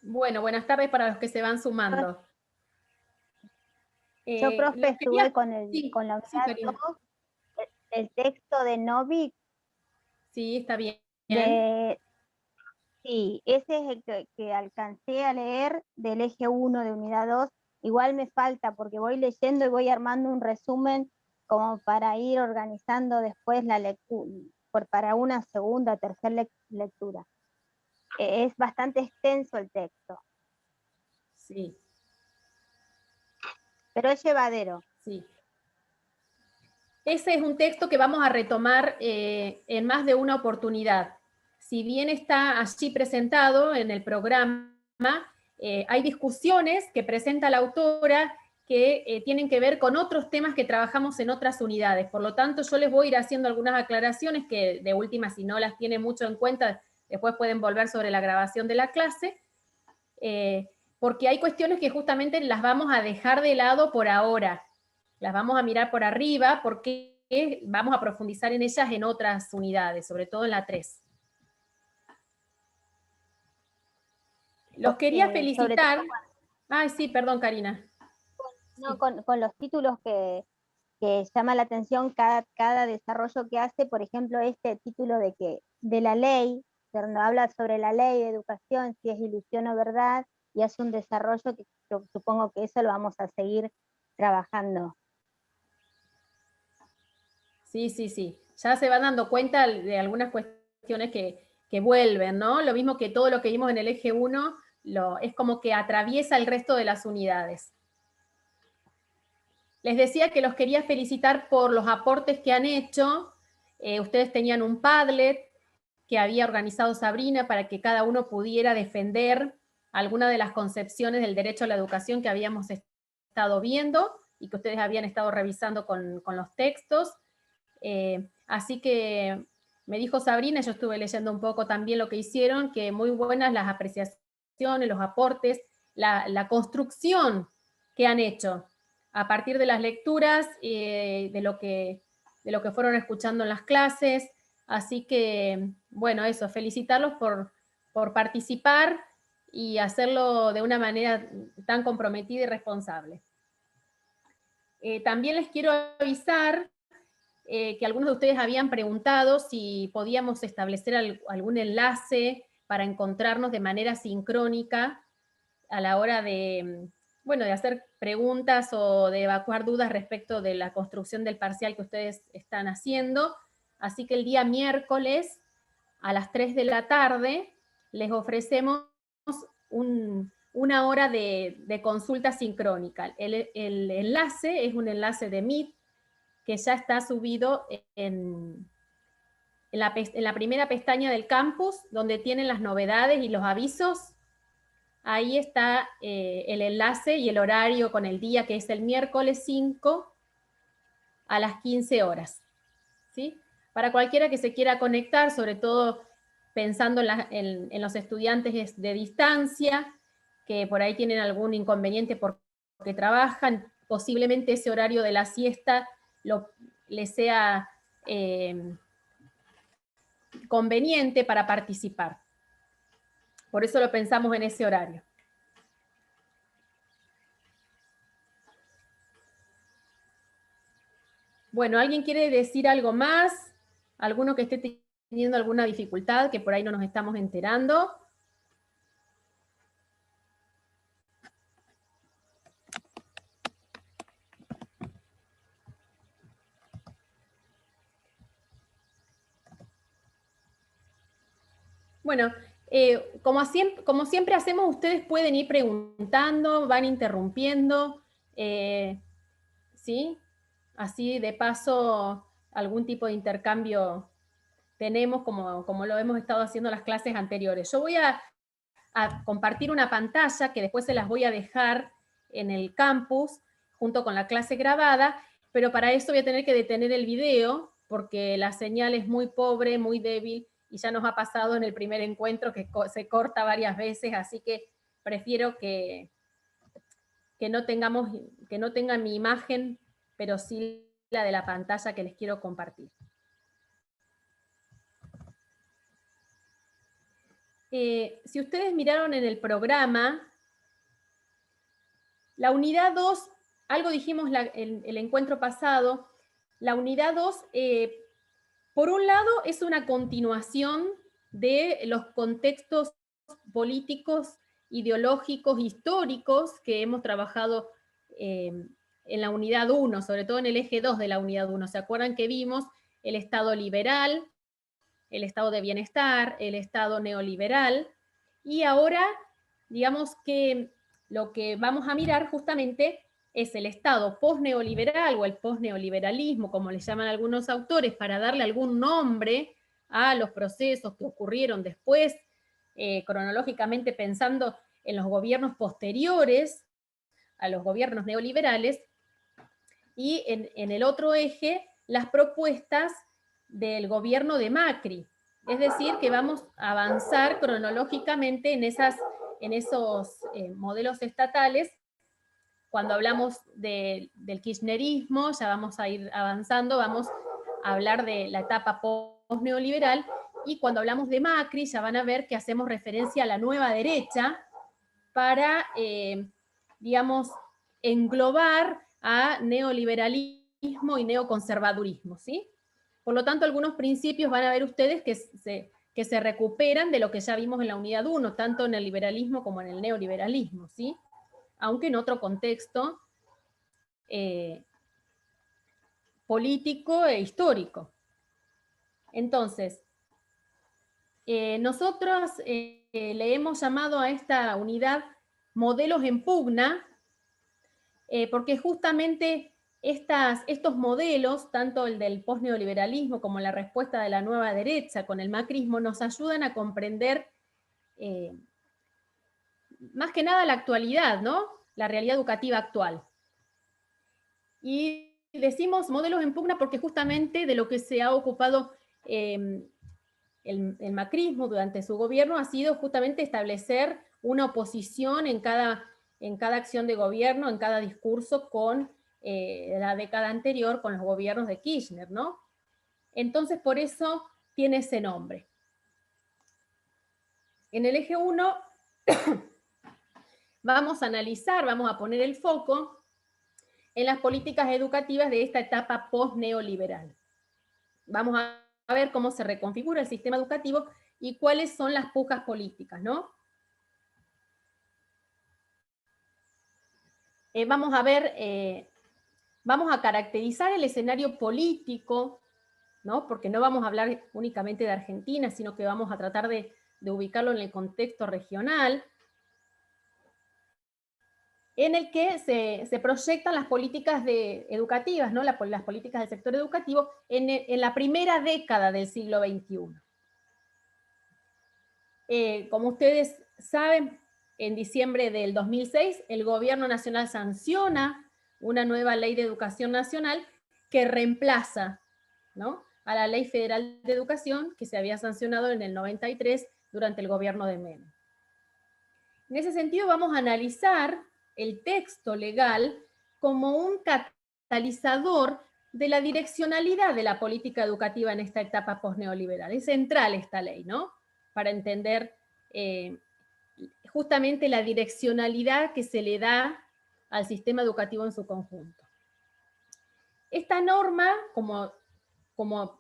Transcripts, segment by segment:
Bueno, buenas tardes para los que se van sumando. Yo, profe, Los quería... estuve con Sí, la sí, unidad Karina. 2, el texto de Novik, Sí, está bien. sí, ese es el que alcancé a leer del eje 1 de unidad 2. Igual me falta porque voy leyendo y voy armando un resumen como para ir organizando después la lectura, para una segunda, tercera lectura. Es bastante extenso el texto, Sí, pero es llevadero. sí. Ese es un texto que vamos a retomar en más de una oportunidad. Si bien está allí presentado en el programa, hay discusiones que presenta la autora que tienen que ver con otros temas que trabajamos en otras unidades. Por lo tanto, yo les voy a ir haciendo algunas aclaraciones que de última, si no las tienen mucho en cuenta, después pueden volver sobre la grabación de la clase, porque hay cuestiones que justamente las vamos a dejar de lado por ahora. Las vamos a mirar por arriba porque vamos a profundizar en ellas en otras unidades, sobre todo en la 3. Los quería Sobre todo felicitar. Ay, sí, perdón, Karina. no, Sí. con los títulos que llama la atención cada desarrollo que hace, por ejemplo, este título de la ley, donde habla sobre la ley de educación, si es ilusión o verdad, y hace un desarrollo que yo supongo que eso lo vamos a seguir trabajando. Sí, sí, sí. Ya se van dando cuenta de algunas cuestiones que vuelven, ¿no? Lo mismo que todo lo que vimos en el eje 1, es como que atraviesa el resto de las unidades. Les decía que los quería felicitar por los aportes que han hecho. Ustedes tenían un Padlet que había organizado Sabrina para que cada uno pudiera defender alguna de las concepciones del derecho a la educación que habíamos estado viendo y que ustedes habían estado revisando con los textos. Así que me dijo Sabrina, yo estuve leyendo un poco también lo que hicieron, que muy buenas las apreciaciones, los aportes, la construcción que han hecho a partir de las lecturas, de lo que fueron escuchando en las clases. Así que, bueno, eso, felicitarlos por participar y hacerlo de una manera tan comprometida y responsable. También les quiero avisar que algunos de ustedes habían preguntado si podíamos establecer algún enlace para encontrarnos de manera sincrónica a la hora de, bueno, de hacer preguntas o de evacuar dudas respecto de la construcción del parcial que ustedes están haciendo. Así que el día miércoles a las 3 de la tarde les ofrecemos una hora de consulta sincrónica. El enlace es un enlace de Meet que ya está subido en la primera pestaña del campus, donde tienen las novedades y los avisos. Ahí está el enlace y el horario con el día, que es el miércoles 5 a las 15 horas. ¿Sí? Para cualquiera que se quiera conectar, sobre todo pensando en los estudiantes de distancia, que por ahí tienen algún inconveniente porque trabajan, posiblemente ese horario de la siesta les sea conveniente para participar. Por eso lo pensamos en ese horario. Bueno, ¿alguien quiere decir algo más? ¿Alguno que esté teniendo alguna dificultad que por ahí no nos estamos enterando? Bueno, como siempre hacemos, ustedes pueden ir preguntando, van interrumpiendo, ¿sí? Así de paso algún tipo de intercambio tenemos como lo hemos estado haciendo en las clases anteriores. Yo voy a compartir una pantalla que después se las voy a dejar en el campus junto con la clase grabada, pero para eso voy a tener que detener el video porque la señal es muy pobre, muy débil y ya nos ha pasado en el primer encuentro que se corta varias veces, así que prefiero que no tengan mi imagen, pero sí la de la pantalla que les quiero compartir. si ustedes miraron en el programa, la unidad 2, algo dijimos el encuentro pasado, la unidad 2, por un lado, es una continuación de los contextos políticos, ideológicos, históricos que hemos trabajado en la unidad 1, sobre todo en el eje 2 de la unidad 1. ¿Se acuerdan que vimos el Estado liberal, el Estado de bienestar, el Estado neoliberal? Y ahora, digamos que lo que vamos a mirar justamente es el Estado post-neoliberal o el post-neoliberalismo, como le llaman algunos autores, para darle algún nombre a los procesos que ocurrieron después, cronológicamente pensando en los gobiernos posteriores a los gobiernos neoliberales, y en el otro eje, las propuestas del gobierno de Macri. Es decir, que vamos a avanzar cronológicamente en esos modelos estatales. Cuando hablamos del kirchnerismo, ya vamos a ir avanzando, vamos a hablar de la etapa post-neoliberal, y cuando hablamos de Macri, ya van a ver que hacemos referencia a la nueva derecha para, digamos, englobar a neoliberalismo y neoconservadurismo, ¿sí? Por lo tanto, algunos principios van a ver ustedes que se recuperan de lo que ya vimos en la unidad 1, tanto en el liberalismo como en el neoliberalismo, ¿sí? Aunque en otro contexto político e histórico. Entonces, nosotros le hemos llamado a esta unidad modelos en pugna, porque justamente estos modelos, tanto el del postneoliberalismo como la respuesta de la nueva derecha con el macrismo, nos ayudan a comprender más que nada la actualidad, ¿no? La realidad educativa actual. Y decimos modelos en pugna porque justamente de lo que se ha ocupado el macrismo durante su gobierno ha sido justamente establecer una oposición en cada acción de gobierno, en cada discurso con la década anterior, con los gobiernos de Kirchner, ¿no? Entonces, por eso tiene ese nombre. En el eje 1 vamos a analizar, vamos a poner el foco en las políticas educativas de esta etapa post-neoliberal. Vamos a ver cómo se reconfigura el sistema educativo y cuáles son las pujas políticas, ¿no? Vamos a ver, vamos a caracterizar el escenario político, ¿no? Porque no vamos a hablar únicamente de Argentina, sino que vamos a tratar de ubicarlo en el contexto regional, en el que se proyectan las políticas educativas, ¿no? Las políticas del sector educativo en la primera década del siglo XXI. Como ustedes saben, en diciembre del 2006, el Gobierno Nacional sanciona una nueva ley de educación nacional que reemplaza, ¿no?, a la Ley Federal de Educación que se había sancionado en el 93 durante el gobierno de Menem. En ese sentido, vamos a analizar el texto legal como un catalizador de la direccionalidad de la política educativa en esta etapa postneoliberal. Es central esta ley, ¿no?, para entender justamente la direccionalidad que se le da al sistema educativo en su conjunto. Esta norma, como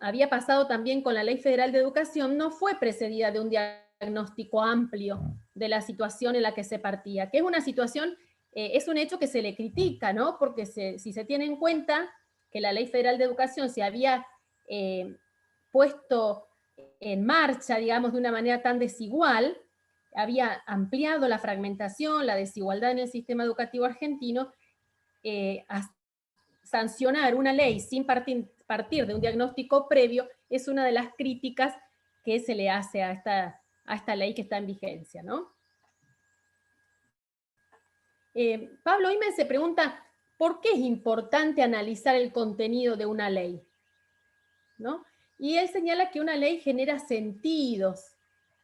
había pasado también con la Ley Federal de Educación, no fue precedida de un diagnóstico amplio de la situación en la que se partía, que es una situación, es un hecho que se le critica, ¿no? Porque si se tiene en cuenta que la Ley Federal de Educación se había puesto en marcha, digamos, de una manera tan desigual, había ampliado la fragmentación, la desigualdad en el sistema educativo argentino, a sancionar una ley sin partir de un diagnóstico previo es una de las críticas que se le hace a esta ley que está en vigencia, ¿no? Pablo Imen se pregunta, ¿por qué es importante analizar el contenido de una ley? ¿No? Y él señala que una ley genera sentidos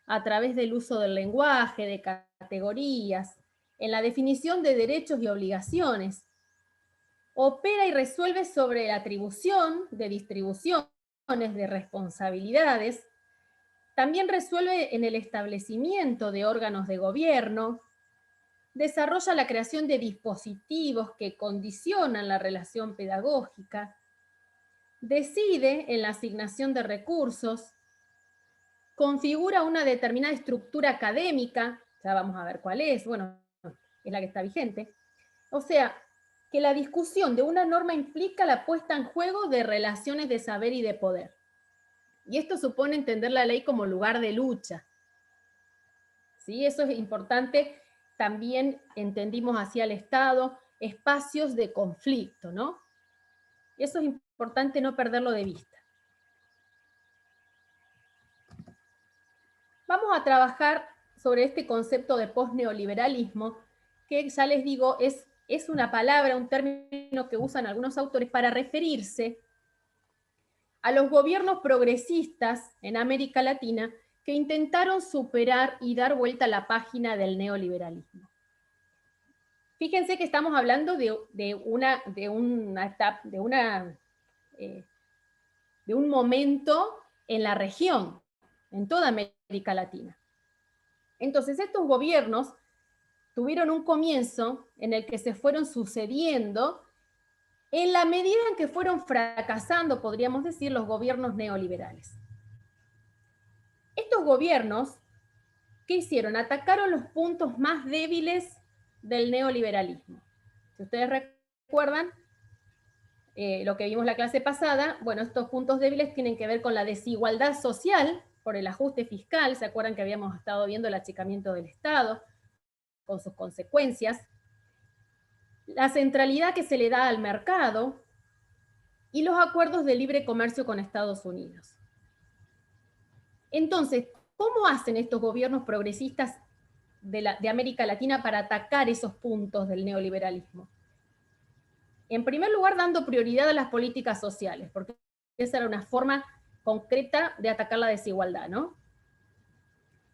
a través del uso del lenguaje, de categorías, en la definición de derechos y obligaciones. Opera y resuelve sobre la atribución de distribuciones, de responsabilidades, También resuelve en el establecimiento de órganos de gobierno, desarrolla la creación de dispositivos que condicionan la relación pedagógica, decide en la asignación de recursos, configura una determinada estructura académica, ya vamos a ver cuál es, bueno, es la que está vigente. O sea, que la discusión de una norma implica la puesta en juego de relaciones de saber y de poder. Y esto supone entender la ley como lugar de lucha. ¿Sí? Eso es importante. También entendimos hacia el Estado espacios de conflicto, ¿no? Y eso es importante no perderlo de vista. Vamos a trabajar sobre este concepto de posneoliberalismo, que ya les digo, es una palabra, un término que usan algunos autores para referirse a los gobiernos progresistas en América Latina que intentaron superar y dar vuelta a la página del neoliberalismo. Fíjense que estamos hablando de un momento en la región, en toda América Latina. Entonces, estos gobiernos tuvieron un comienzo en el que se fueron sucediendo en la medida en que fueron fracasando, podríamos decir, los gobiernos neoliberales. Estos gobiernos, ¿qué hicieron? Atacaron los puntos más débiles del neoliberalismo. Si ustedes recuerdan lo que vimos la clase pasada, bueno, estos puntos débiles tienen que ver con la desigualdad social por el ajuste fiscal. ¿Se acuerdan que habíamos estado viendo el achicamiento del Estado con sus consecuencias? La centralidad que se le da al mercado y los acuerdos de libre comercio con Estados Unidos. Entonces, ¿cómo hacen estos gobiernos progresistas de América Latina para atacar esos puntos del neoliberalismo? En primer lugar, dando prioridad a las políticas sociales, porque esa era una forma concreta de atacar la desigualdad, ¿no?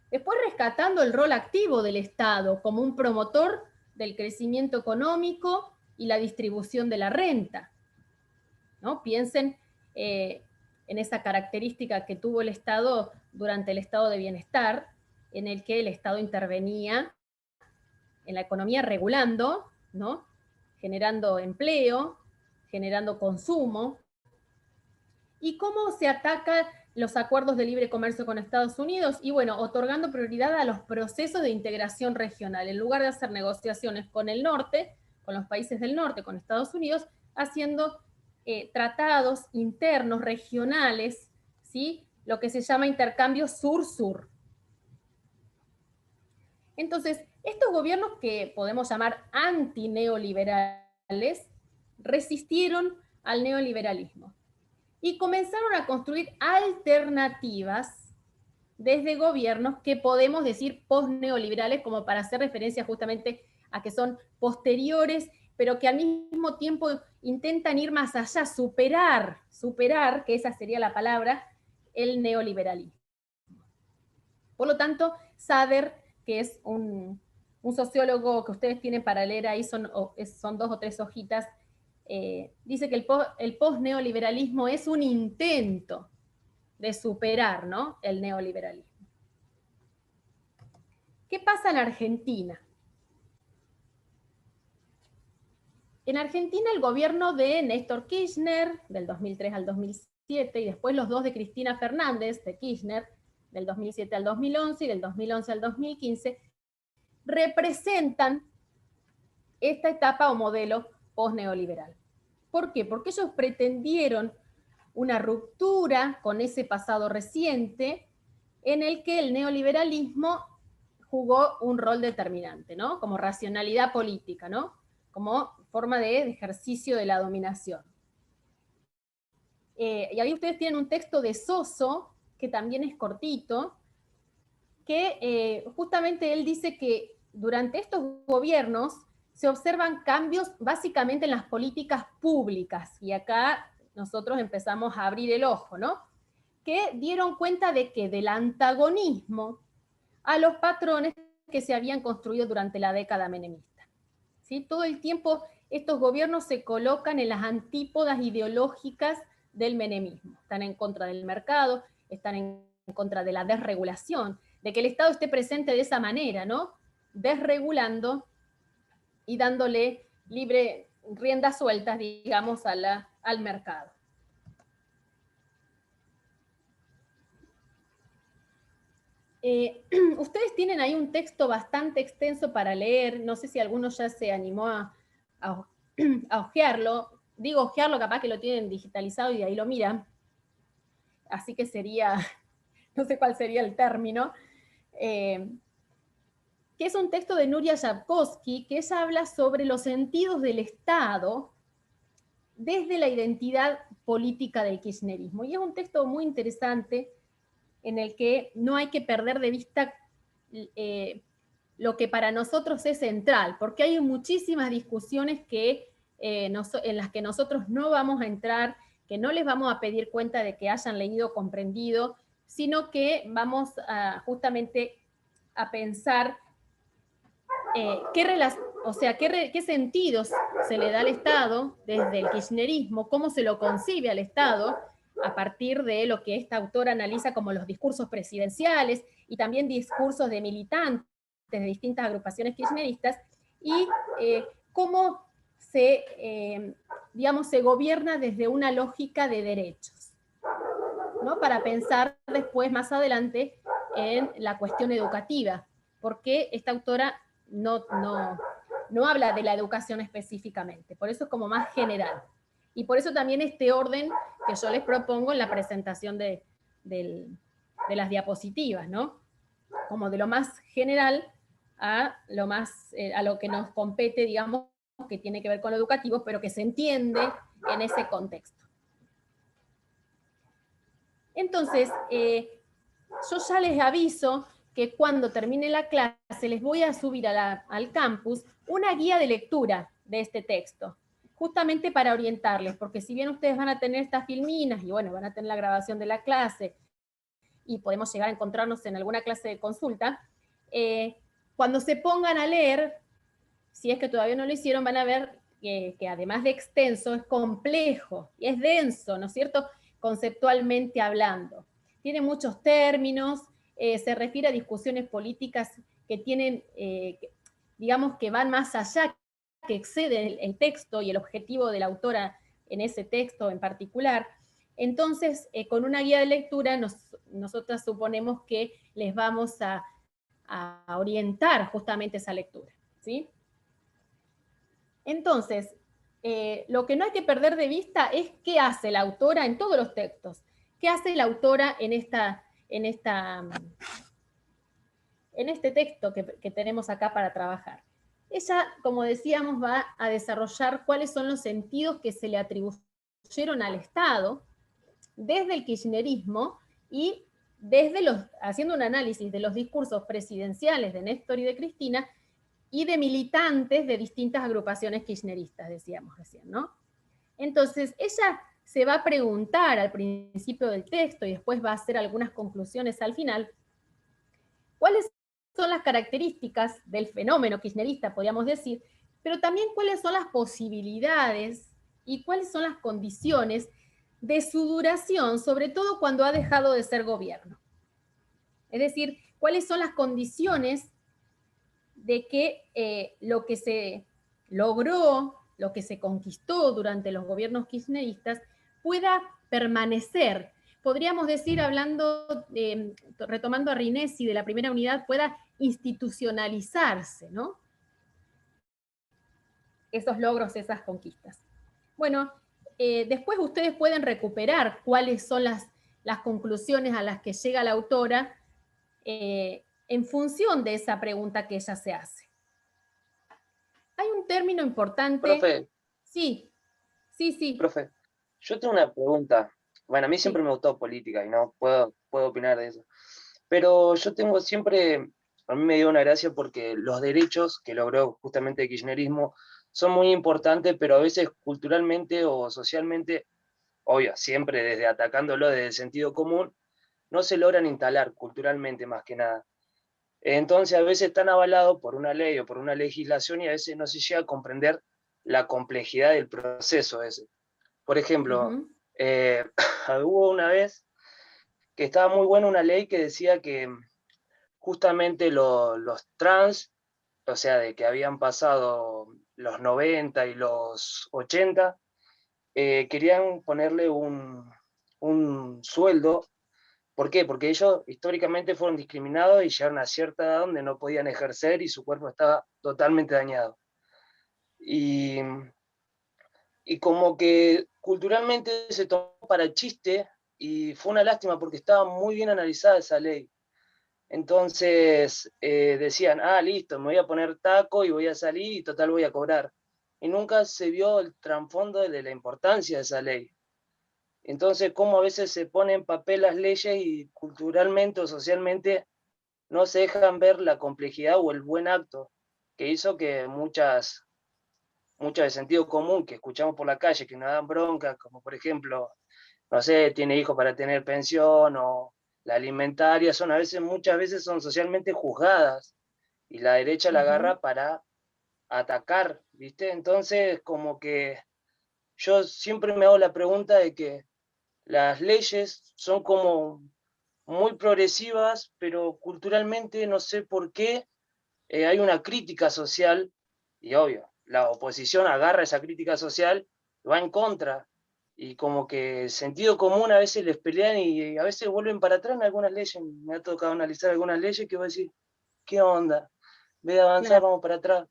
Después, rescatando el rol activo del Estado como un promotor del crecimiento económico y la distribución de la renta, ¿no? Piensen en esa característica que tuvo el Estado durante el estado de bienestar, en el que el Estado intervenía en la economía regulando, ¿no? Generando empleo, generando consumo. ¿Y cómo se atacan los acuerdos de libre comercio con Estados Unidos? Y bueno, otorgando prioridad a los procesos de integración regional. En lugar de hacer negociaciones con el norte, con los países del norte, con Estados Unidos, haciendo tratados internos, regionales, ¿sí? Lo que se llama intercambio sur-sur. Entonces, estos gobiernos que podemos llamar antineoliberales resistieron al neoliberalismo y comenzaron a construir alternativas desde gobiernos que podemos decir post-neoliberales, como para hacer referencia justamente a que son posteriores, pero que al mismo tiempo intentan ir más allá, superar, que esa sería la palabra, el neoliberalismo. Por lo tanto, Sader, que es un sociólogo que ustedes tienen para leer ahí, son 2 o 3 hojitas, dice que el post-neoliberalismo es un intento de superar, ¿no?, el neoliberalismo. ¿Qué pasa en Argentina? En Argentina el gobierno de Néstor Kirchner, del 2003 al 2007, y después los 2 de Cristina Fernández, de Kirchner, del 2007 al 2011 y del 2011 al 2015, representan esta etapa o modelo post-neoliberal. ¿Por qué? Porque ellos pretendieron una ruptura con ese pasado reciente en el que el neoliberalismo jugó un rol determinante, ¿no? Como racionalidad política, ¿no? Como forma de ejercicio de la dominación. Y ahí ustedes tienen un texto de Soso, que también es cortito, que justamente él dice que durante estos gobiernos se observan cambios básicamente en las políticas públicas, y acá nosotros empezamos a abrir el ojo, ¿no? Que dieron cuenta de que del antagonismo a los patrones que se habían construido durante la década menemista. ¿Sí? Todo el tiempo estos gobiernos se colocan en las antípodas ideológicas del menemismo. Están en contra del mercado, están en contra de la desregulación, de que el Estado esté presente de esa manera, ¿no? Desregulando y dándole libre riendas sueltas, digamos, al mercado. Ustedes tienen ahí un texto bastante extenso para leer, no sé si alguno ya se animó a ojearlo. Digo ojearlo, capaz que lo tienen digitalizado y de ahí lo miran. Así que sería, no sé cuál sería el término, que es un texto de Nuria Yapkovsky, que ella habla sobre los sentidos del Estado desde la identidad política del kirchnerismo. Y es un texto muy interesante en el que no hay que perder de vista lo que para nosotros es central, porque hay muchísimas discusiones en las que nosotros no vamos a entrar, que no les vamos a pedir cuenta de que hayan leído, comprendido, sino que vamos justamente a pensar qué sentidos se le da al Estado desde el kirchnerismo, cómo se lo concibe al Estado a partir de lo que esta autora analiza como los discursos presidenciales y también discursos de militantes de distintas agrupaciones kirchneristas, y cómo se gobierna desde una lógica de derechos, ¿no? Para pensar después, más adelante, en la cuestión educativa, porque esta autora no habla de la educación específicamente, por eso es como más general. Y por eso también este orden que yo les propongo en la presentación de las diapositivas, ¿no? Como de lo más general a lo que nos compete, digamos, que tiene que ver con lo educativo, pero que se entiende en ese contexto. Entonces, yo ya les aviso que cuando termine la clase les voy a subir al campus una guía de lectura de este texto, justamente para orientarles, porque si bien ustedes van a tener estas filminas y bueno, van a tener la grabación de la clase y podemos llegar a encontrarnos en alguna clase de consulta, cuando se pongan a leer, si es que todavía no lo hicieron, van a ver que además de extenso, es complejo y es denso, ¿no es cierto?, conceptualmente hablando. Tiene muchos términos, se refiere a discusiones políticas que tienen, digamos, que van más allá, que exceden el texto y el objetivo de la autora en ese texto en particular. Entonces, con una guía de lectura, nosotras suponemos que les vamos a orientar justamente esa lectura, ¿sí? Entonces, lo que no hay que perder de vista es qué hace la autora en todos los textos. ¿Qué hace la autora en este texto que tenemos acá para trabajar? Ella, como decíamos, va a desarrollar cuáles son los sentidos que se le atribuyeron al Estado desde el kirchnerismo y haciendo un análisis de los discursos presidenciales de Néstor y de Cristina y de militantes de distintas agrupaciones kirchneristas, decíamos recién, ¿no? Entonces, ella se va a preguntar al principio del texto y después va a hacer algunas conclusiones al final, cuáles son las características del fenómeno kirchnerista, podríamos decir, pero también cuáles son las posibilidades y cuáles son las condiciones de su duración, sobre todo cuando ha dejado de ser gobierno. Es decir, cuáles son las condiciones de que lo que se logró, lo que se conquistó durante los gobiernos kirchneristas, pueda permanecer. Podríamos decir, retomando a Rinesi de la primera unidad, pueda institucionalizarse, ¿no? Esos logros, esas conquistas. Bueno, después ustedes pueden recuperar cuáles son las conclusiones a las que llega la autora en función de esa pregunta que ella se hace. Hay un término importante. Profe. Sí. Profe, yo tengo una pregunta. Bueno, a mí siempre me gustó política y no puedo opinar de eso. Pero yo tengo siempre, a mí me dio una gracia porque los derechos que logró justamente el kirchnerismo son muy importantes, pero a veces culturalmente o socialmente, obvio, siempre desde atacándolo desde el sentido común, no se logran instalar culturalmente más que nada. Entonces a veces están avalados por una ley o por una legislación y a veces no se llega a comprender la complejidad del proceso ese. Por ejemplo, hubo una vez que estaba muy buena una ley que decía que justamente los trans, o sea, de que habían pasado los 90 y los 80, querían ponerle un sueldo. ¿Por qué? Porque ellos históricamente fueron discriminados y llegaron a cierta edad donde no podían ejercer y su cuerpo estaba totalmente dañado. Y, y como que culturalmente se tomó para chiste y fue una lástima porque estaba muy bien analizada esa ley. Entonces decían, listo, me voy a poner taco y voy a salir y total voy a cobrar. Y nunca se vio el trasfondo de la importancia de esa ley. Entonces, cómo a veces se ponen en papel las leyes y culturalmente o socialmente no se dejan ver la complejidad o el buen acto que hizo que muchas de sentido común que escuchamos por la calle, que nos dan bronca, como por ejemplo, no sé, tiene hijos para tener pensión o la alimentaria, muchas veces son socialmente juzgadas y la derecha la agarra para atacar, ¿viste? Entonces, como que yo siempre me hago la pregunta de que las leyes son como muy progresivas, pero culturalmente no sé por qué hay una crítica social, y obvio, la oposición agarra esa crítica social, va en contra, y como que el sentido común a veces les pelean y a veces vuelven para atrás en algunas leyes. Me ha tocado analizar algunas leyes que voy a decir, ¿qué onda? En vez de avanzar, Claro. vamos para atrás.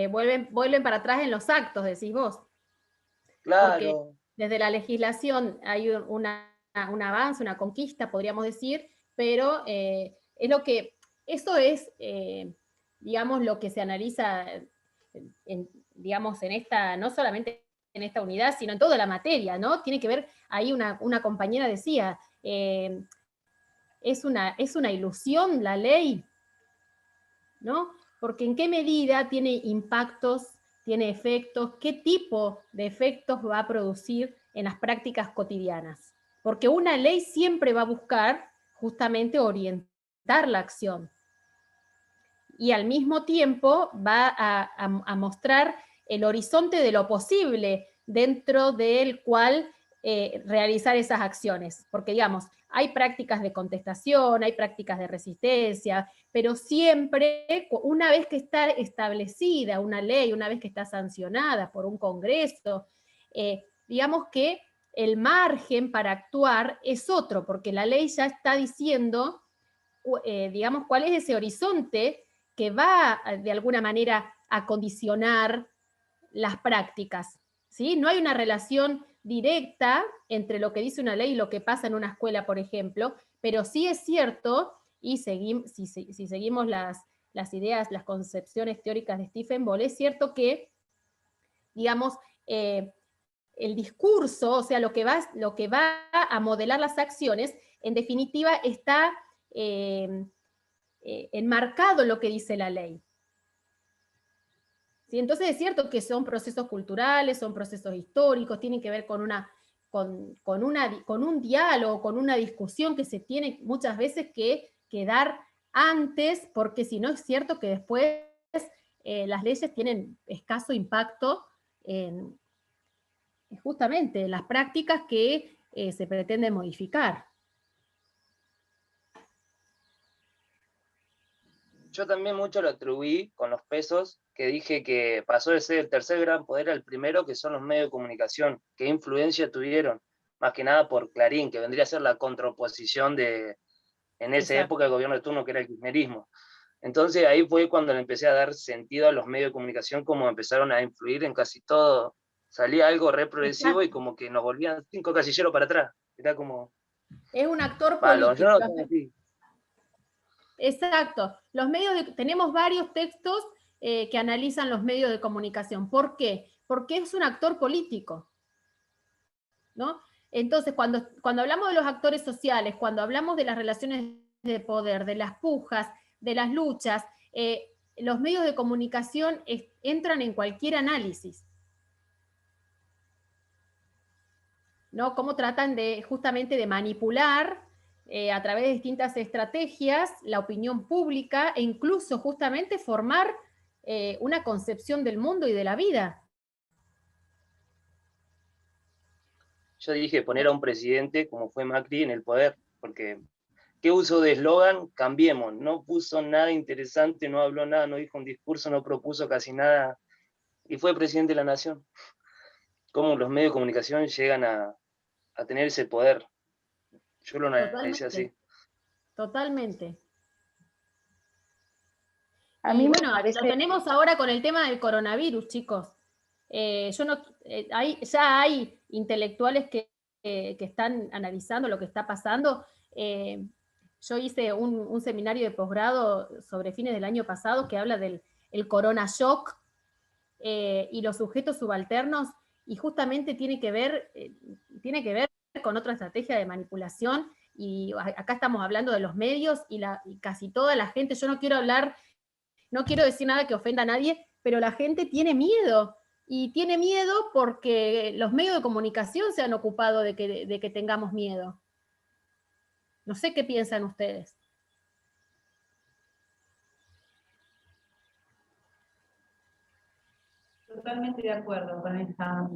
Vuelven para atrás en los actos, decís vos. Porque Claro, desde la legislación hay un avance, una conquista, podríamos decir, pero es lo que, eso es, digamos, lo que se analiza, digamos, en esta, no solamente en esta unidad, sino en toda la materia, ¿no? Tiene que ver, ahí una compañera decía, es una ilusión la ley, ¿no? Porque en qué medida tiene impactos, tiene efectos, qué tipo de efectos va a producir en las prácticas cotidianas. Porque una ley siempre va a buscar justamente orientar la acción. Y al mismo tiempo va a mostrar el horizonte de lo posible dentro del cual realizar esas acciones. Porque, digamos, hay prácticas de contestación, hay prácticas de resistencia, pero siempre, una vez que está establecida una ley, una vez que está sancionada por un congreso, digamos que el margen para actuar es otro, porque la ley ya está diciendo, digamos, cuál es ese horizonte que va de alguna manera a condicionar las prácticas, ¿sí? No hay una relación directa entre lo que dice una ley y lo que pasa en una escuela, por ejemplo, pero sí es cierto, y si seguimos las ideas, las concepciones teóricas de Stephen Ball, es cierto que, digamos, el discurso, o sea, lo que va a modelar las acciones, en definitiva está enmarcado en lo que dice la ley. ¿Sí? Entonces es cierto que son procesos culturales, son procesos históricos, tienen que ver con un diálogo, con una discusión que se tiene muchas veces que dar antes, porque si no es cierto que después las leyes tienen escaso impacto en justamente las prácticas que se pretenden modificar. yo también mucho lo atribuí con los pesos, que dije que pasó de ser el tercer gran poder al primero, que son los medios de comunicación. ¿Qué influencia tuvieron? Más que nada por Clarín, que vendría a ser la contraposición en esa Exacto. época del gobierno de turno, que era el kirchnerismo. Entonces ahí fue cuando le empecé a dar sentido a los medios de comunicación, como empezaron a influir en casi todo. Salía algo re progresivo y Exacto. como que nos volvían 5 casilleros para atrás. Era como, Es un actor yo político. no lo tengo así. Exacto. Tenemos varios textos que analizan los medios de comunicación. ¿Por qué? Porque es un actor político, ¿no? Entonces, cuando hablamos de los actores sociales, cuando hablamos de las relaciones de poder, de las pujas, de las luchas, los medios de comunicación entran en cualquier análisis, ¿no? Cómo tratan justamente de manipular a través de distintas estrategias la opinión pública e incluso justamente formar una concepción del mundo y de la vida. Yo dije poner a un presidente como fue Macri en el poder, porque ¿qué uso de eslogan? Cambiemos. No puso nada interesante, no habló nada, no dijo un discurso, no propuso casi nada, y fue presidente de la nación. ¿Cómo los medios de comunicación llegan a tener ese poder? Yo lo analicé así. Totalmente. A Y mí me bueno, parece, lo tenemos ahora con el tema del coronavirus, chicos. Ya hay intelectuales que están analizando lo que está pasando. Yo hice un seminario de posgrado sobre fines del año pasado que habla del corona shock y los sujetos subalternos, y justamente tiene que ver con otra estrategia de manipulación, y acá estamos hablando de los medios y casi toda la gente, yo no quiero decir nada que ofenda a nadie, pero la gente tiene miedo, y tiene miedo porque los medios de comunicación se han ocupado de que tengamos miedo. No sé qué piensan ustedes. Totalmente de acuerdo con esa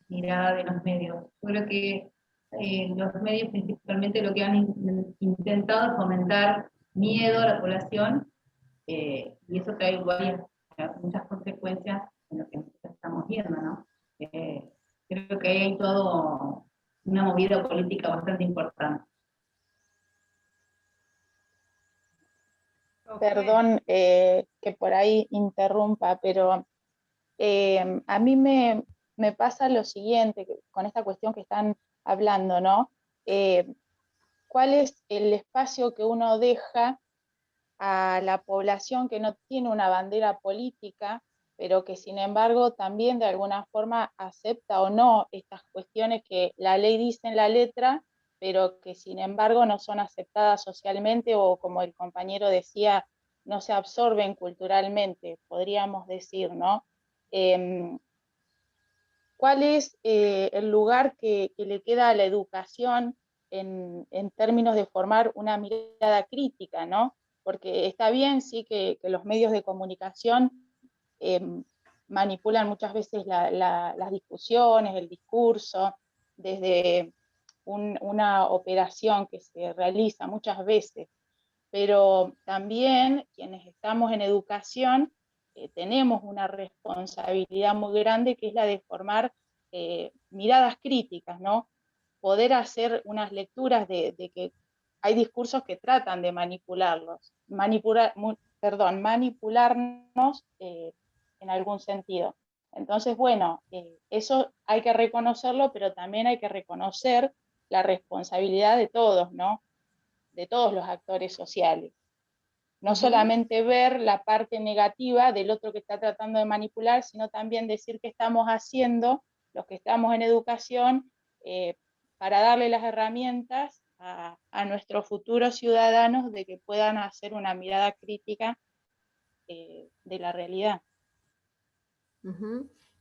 mirada de los medios. Yo creo que los medios principalmente lo que han intentado es fomentar miedo a la población, y eso trae muchas consecuencias en lo que nosotros estamos viendo, ¿no? Creo que hay todo una movida política bastante importante. Perdón que por ahí interrumpa, pero a mí me pasa lo siguiente con esta cuestión que están hablando, ¿no? ¿Cuál es el espacio que uno deja a la población que no tiene una bandera política, pero que sin embargo también de alguna forma acepta o no estas cuestiones que la ley dice en la letra, pero que sin embargo no son aceptadas socialmente, o como el compañero decía, no se absorben culturalmente, podríamos decir, ¿no? ¿Cuál es el lugar que le queda a la educación en términos de formar una mirada crítica, ¿no? Porque está bien, sí, que los medios de comunicación manipulan muchas veces las discusiones, el discurso, desde una operación que se realiza muchas veces, pero también quienes estamos en educación tenemos una responsabilidad muy grande, que es la de formar miradas críticas, ¿no? Poder hacer unas lecturas de que hay discursos que tratan de manipularnos en algún sentido. Entonces, bueno, eso hay que reconocerlo, pero también hay que reconocer la responsabilidad de todos, ¿no? De todos los actores sociales. No solamente ver la parte negativa del otro que está tratando de manipular, sino también decir qué estamos haciendo, los que estamos en educación, para darle las herramientas a nuestros futuros ciudadanos de que puedan hacer una mirada crítica de la realidad.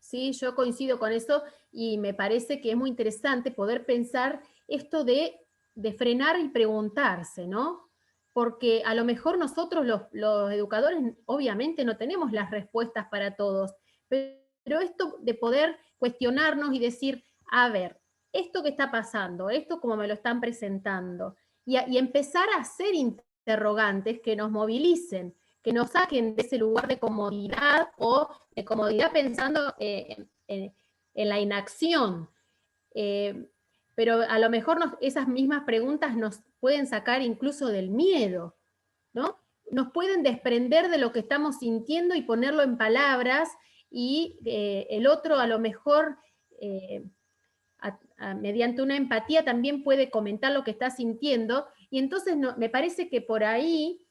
Sí, yo coincido con eso, y me parece que es muy interesante poder pensar esto de frenar y preguntarse, ¿no? Porque a lo mejor nosotros los educadores obviamente no tenemos las respuestas para todos, pero esto de poder cuestionarnos y decir, a ver, esto que está pasando, esto como me lo están presentando, y empezar a hacer interrogantes que nos movilicen, que nos saquen de ese lugar de comodidad, o de comodidad pensando en la inacción. Pero a lo mejor esas mismas preguntas nos pueden sacar incluso del miedo, ¿no? Nos pueden desprender de lo que estamos sintiendo y ponerlo en palabras, y el otro a lo mejor mediante una empatía también puede comentar lo que está sintiendo, y entonces me parece que por ahí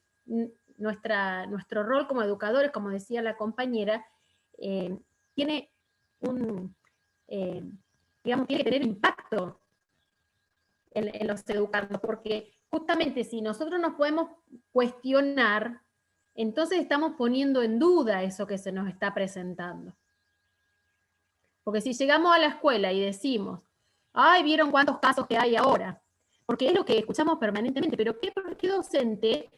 nuestro rol como educadores, como decía la compañera, tiene tiene que tener impacto en los educandos, porque justamente si nosotros nos podemos cuestionar, entonces estamos poniendo en duda eso que se nos está presentando. Porque si llegamos a la escuela y decimos, ay, ¿vieron cuántos casos que hay ahora? Porque es lo que escuchamos permanentemente, pero ¿qué docente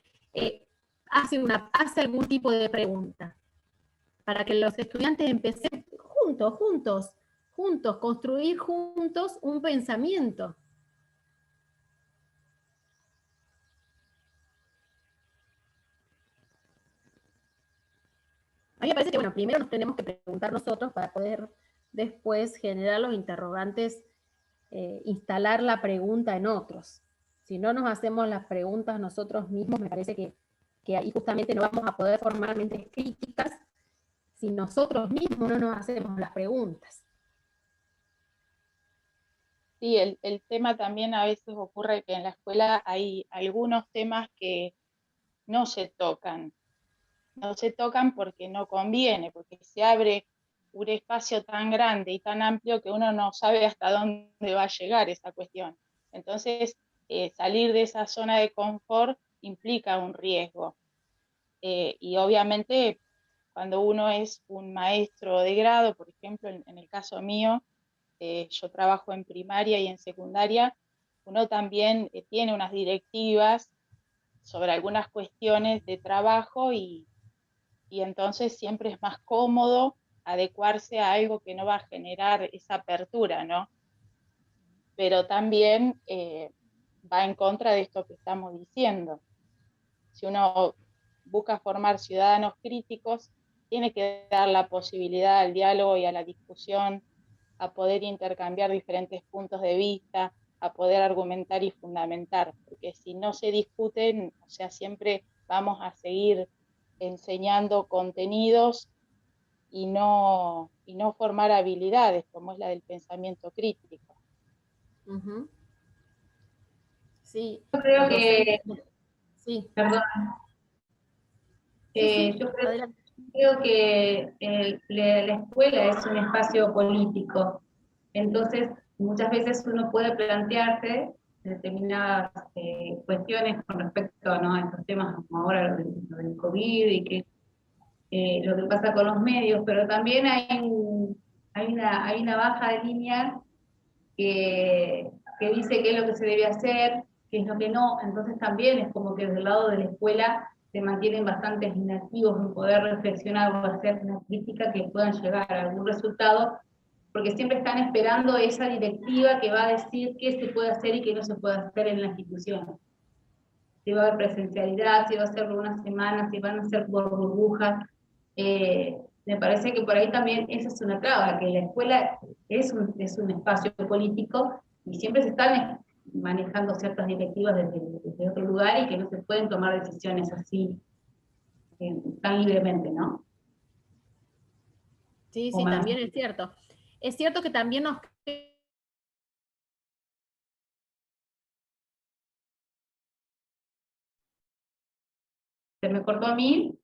hace algún tipo de pregunta? Para que los estudiantes empiecen juntos, construir juntos un pensamiento. A mí me parece que, bueno, primero nos tenemos que preguntar nosotros para poder después generar los interrogantes, instalar la pregunta en otros. Si no nos hacemos las preguntas nosotros mismos, me parece que ahí justamente no vamos a poder formar mentes críticas si nosotros mismos no nos hacemos las preguntas. Sí, el tema también a veces ocurre que en la escuela hay algunos temas que no se tocan. No se tocan porque no conviene, porque se abre un espacio tan grande y tan amplio que uno no sabe hasta dónde va a llegar esa cuestión. Entonces, salir de esa zona de confort implica un riesgo. Y obviamente, cuando uno es un maestro de grado, por ejemplo, en el caso mío, yo trabajo en primaria y en secundaria, uno también tiene unas directivas sobre algunas cuestiones de trabajo y entonces siempre es más cómodo adecuarse a algo que no va a generar esa apertura, ¿no? Pero también va en contra de esto que estamos diciendo. Si uno busca formar ciudadanos críticos, tiene que dar la posibilidad al diálogo y a la discusión, a poder intercambiar diferentes puntos de vista, a poder argumentar y fundamentar, porque si no se discuten, o sea, siempre vamos a seguir enseñando contenidos y no formar habilidades, como es la del pensamiento crítico. Uh-huh. Sí. Yo creo que, sí. perdón, Sí, yo creo que la escuela es un espacio político, entonces muchas veces uno puede plantearse determinadas cuestiones con respecto, ¿no?, a estos temas como ahora lo del COVID y que lo que pasa con los medios, pero también hay una baja de línea que dice qué es lo que se debe hacer, qué es lo que no, entonces también es como que desde el lado de la escuela se mantienen bastante inactivos en poder reflexionar o hacer una crítica que puedan llegar a algún resultado, porque siempre están esperando esa directiva que va a decir qué se puede hacer y qué no se puede hacer en la institución. Si va a haber presencialidad, si va a ser por una semana, si van a ser por burbujas. Me parece que por ahí también esa es una traba, que la escuela es un espacio político y siempre se están manejando ciertas directivas desde otro lugar y que no se pueden tomar decisiones así tan libremente, ¿no? Sí, sí, también es cierto. Es cierto que también nos... ¿Se me cortó a mí?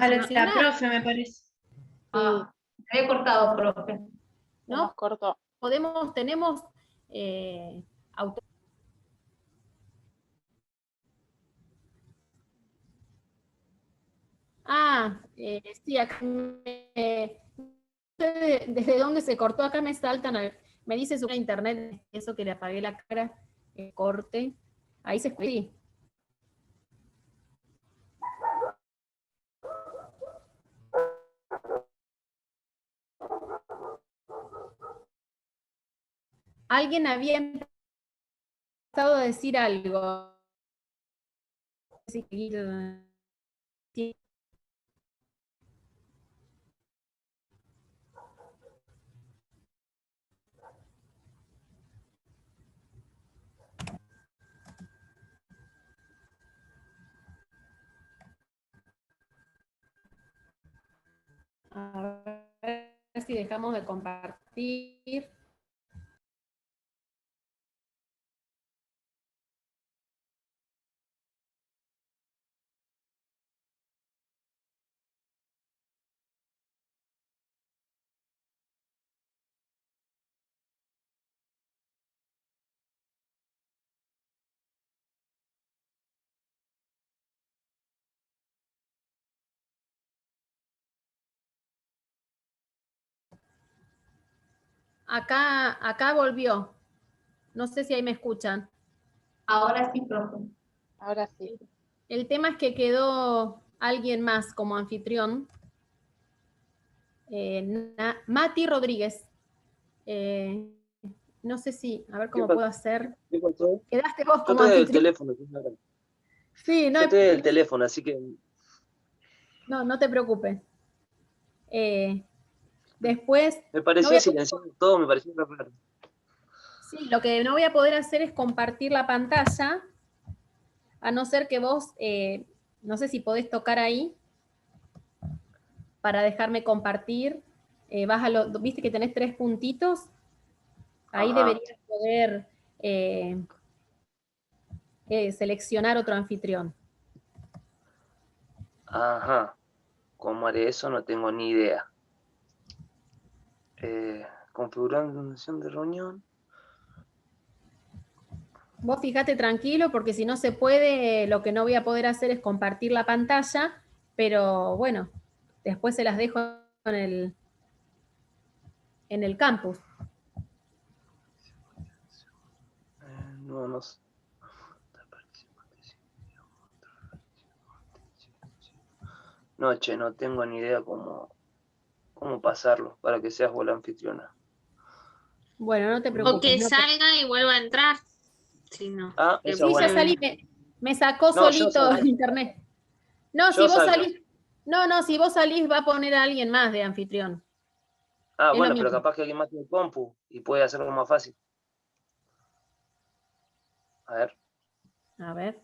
Alex, la profe, me parece. Ah, se había cortado, profe. ¿No? Nos cortó. Tenemos sí, acá desde dónde se cortó, acá me saltan, me dice su internet, eso que le apagué la cara, corte, ahí se escucha. Alguien había empezado a decir algo. Sí. A ver si dejamos de compartir. Acá volvió. No sé si ahí me escuchan. Ahora sí, profe. Ahora sí. El tema es que quedó alguien más como anfitrión. Mati Rodríguez. No sé si, a ver cómo puedo hacer. ¿Qué pasó? Quedaste vos como Yo estoy anfitrión. del teléfono. Sí, no. Yo estoy del teléfono, así que No, no te preocupes. Después, Me no pareció voy a- silenciar todo, me pareció raro. sí, lo que no voy a poder hacer es compartir la pantalla, a no ser que vos, no sé si podés tocar ahí para dejarme compartir. ¿Viste que tenés 3 puntitos? Ahí Ajá. deberías poder seleccionar otro anfitrión. Ajá. ¿Cómo haré eso? No tengo ni idea. Configuración de reunión. Vos fijate tranquilo, porque si no se puede, lo que no voy a poder hacer es compartir la pantalla, pero bueno, después se las dejo en el campus. No, no sé. No, che, no tengo ni idea cómo pasarlo para que seas vos la anfitriona. Bueno, no te O preocupes. que no te- salga y vuelva a entrar. Si no. Ah, Que esa Sí, ya buena. salí, me sacó No, yo solito salgo. el internet. No, si Yo vos salgo. salís, no, si vos salís va a poner a alguien más de anfitrión. Ah, Es lo bueno, pero mismo. capaz que alguien más tiene compu y puede hacerlo más fácil. A ver. A ver.